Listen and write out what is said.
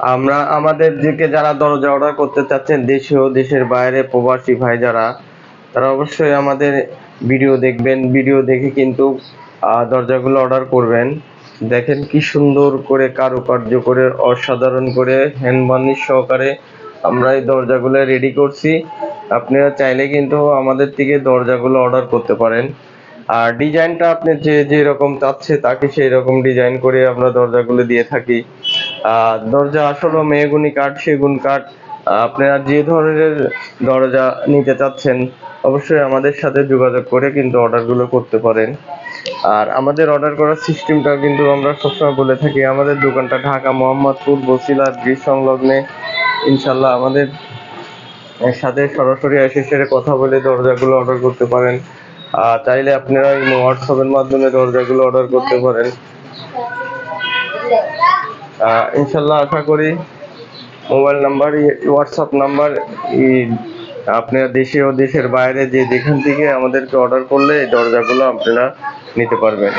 আমরা আমাদের দিকে যারা দরজা অর্ডার করতে চাচ্ছেন, দেশীয় দেশের বাইরে প্রবাসী ভাই যারা, তারা অবশ্যই আমাদের ভিডিও দেখবেন। ভিডিও দেখে কিন্তু দরজাগুলো অর্ডার করবেন। দেখেন কি সুন্দর করে কারুকার্য করে, অসাধারণ করে, হ্যান্ড বার্নিশ সহকারে আমরা এই দরজাগুলো রেডি করছি। আপনারা চাইলে কিন্তু আমাদের থেকে দরজাগুলো অর্ডার করতে পারেন। আর ডিজাইনটা আপনি যেরকম চাচ্ছে তাকে সেই রকম ডিজাইন করে আমরা দরজাগুলো দিয়ে থাকি। দরজা আসলে মেহগনি কাঠ, সেগুন কাঠ, আপনারা যে ধরনের দরজা নিতে চাচ্ছেন অবশ্যই আমাদের সাথে যোগাযোগ করে কিন্তু অর্ডারগুলো করতে পারেন। আর আমাদের অর্ডার করার সিস্টেমটা কিন্তু আমরা সবসময় বলে থাকি, আমাদের দোকানটা ঢাকা মোহাম্মদপুর বসিলা ব্রিজ সংলগ্নে। ইনশাল্লাহ আমাদের সাথে সরাসরি এসে সেরে কথা বলে দরজাগুলো অর্ডার করতে পারেন। চাইলে আপনারা এই হোয়াটসঅ্যাপের মাধ্যমে দরজাগুলো অর্ডার করতে পারেন। ইনশাল্লাহ আশা করি মোবাইল নাম্বার, হোয়াটসঅ্যাপ নাম্বার, আপনারা দেশে ও দেশের বাইরে যেখান থেকে আমাদেরকে অর্ডার করলে এই দরজাগুলো আপনারা নিতে পারবেন।